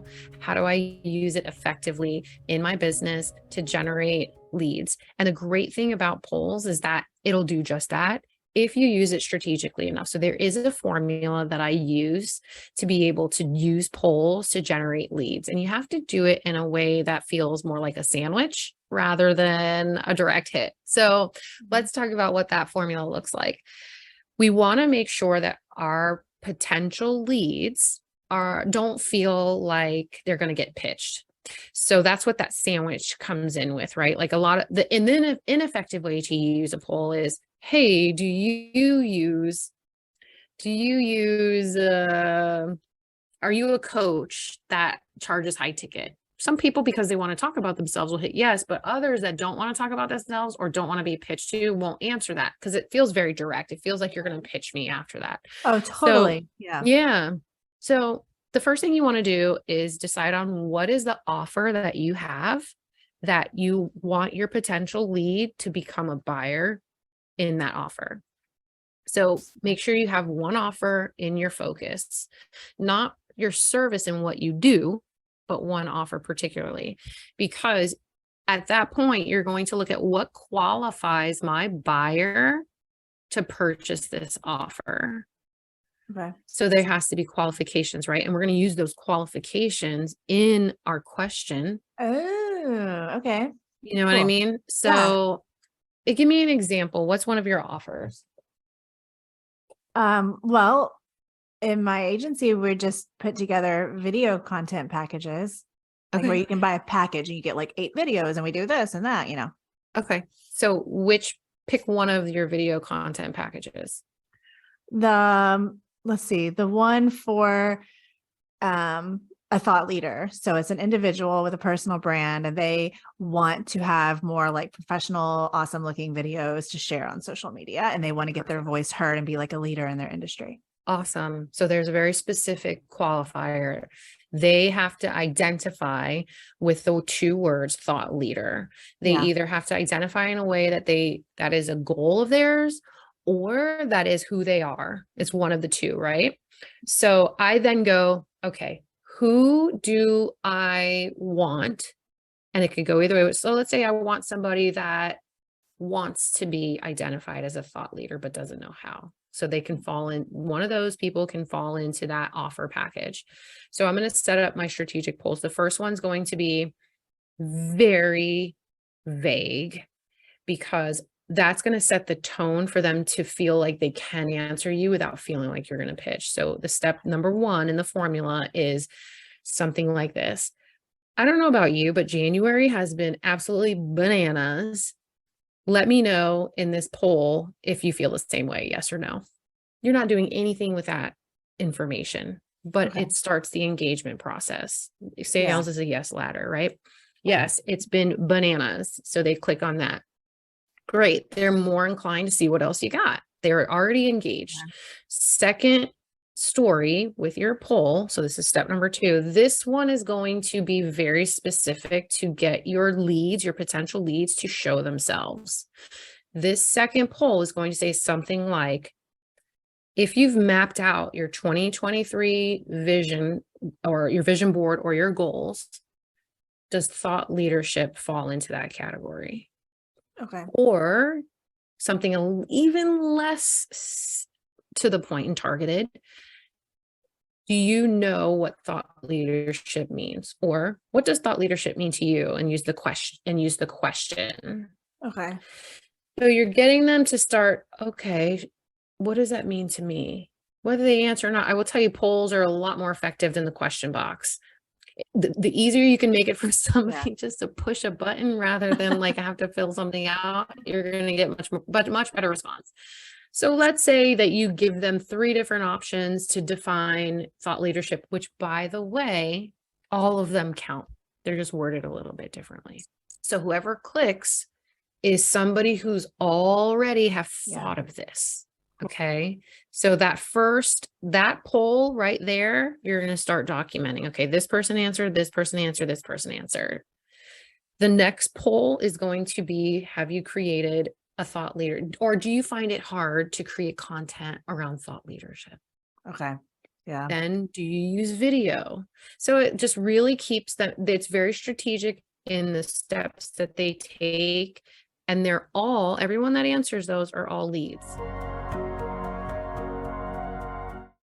tool? How do I use it effectively in my business to generate leads? And the great thing about polls is that it'll do just that if you use it strategically enough. So there is a formula that I use to be able to use polls to generate leads. And you have to do it in a way that feels more like a sandwich rather than a direct hit. So let's talk about what that formula looks like. We want to make sure that our potential leads don't feel like they're going to get pitched. So that's what that sandwich comes in with, right? Like a lot of the, and then an ineffective way to use a poll is, hey, do you use, are you a coach that charges high ticket? Some people, because they want to talk about themselves, will hit yes, but others that don't want to talk about themselves or don't want to be pitched to won't answer that because it feels very direct. It feels like you're going to pitch me after that. Oh, totally. So, yeah. So the first thing you want to do is decide on what is the offer that you have that you want your potential lead to become a buyer in that offer. So make sure you have one offer in your focus, not your service and what you do, but one offer particularly, because at that point, you're going to look at what qualifies my buyer to purchase this offer. Okay. So there has to be qualifications, right? And we're going to use those qualifications in our question. Oh, okay. You know what I mean? So give me an example. What's one of your offers? Well, in my agency, we just put together video content packages, like where you can buy a package and you get like 8 videos and we do this and that, Okay. So pick one of your video content packages. Let's see, the one for a thought leader. So it's an individual with a personal brand and they want to have more like professional, awesome looking videos to share on social media. And they want to get their voice heard and be like a leader in their industry. Awesome. So there's a very specific qualifier. They have to identify with the 2 words, thought leader. They either have to identify in a way that is a goal of theirs or that is who they are. It's one of the 2, right? So I then go, okay, who do I want? And it could go either way. So let's say I want somebody that wants to be identified as a thought leader, but doesn't know how. So they can one of those people can fall into that offer package. So I'm going to set up my strategic polls. The first one's going to be very vague because that's going to set the tone for them to feel like they can answer you without feeling like you're going to pitch. So the step number 1 in the formula is something like this. I don't know about you, but January has been absolutely bananas. Let me know in this poll if you feel the same way, yes or no. You're not doing anything with that information, but it starts the engagement process. Sales is a yes ladder, right? Yes, it's been bananas. So they click on that. Great. They're more inclined to see what else you got. They're already engaged. Second story with your poll. So this is step number 2. This one is going to be very specific to get your leads, your potential leads to show themselves. This second poll is going to say something like, if you've mapped out your 2023 vision or your vision board or your goals, does thought leadership fall into that category? Okay. Or something even less to the point and targeted. Do you know what thought leadership means? Or what does thought leadership mean to you? And use the question. Okay. So you're getting them to start, okay, what does that mean to me? Whether they answer or not, I will tell you polls are a lot more effective than the question box. The easier you can make it for somebody just to push a button rather than like I have to fill something out, you're going to get much better response. So let's say that you give them 3 different options to define thought leadership, which by the way, all of them count. They're just worded a little bit differently. So whoever clicks is somebody who's already have thought of this. Okay. So that poll right there, you're going to start documenting. Okay. This person answered, this person answered, this person answered. The next poll is going to be, have you created a thought leader, or do you find it hard to create content around thought leadership? Okay. Yeah. Then do you use video? So it just really keeps them, it's very strategic in the steps that they take. And everyone that answers those are all leads.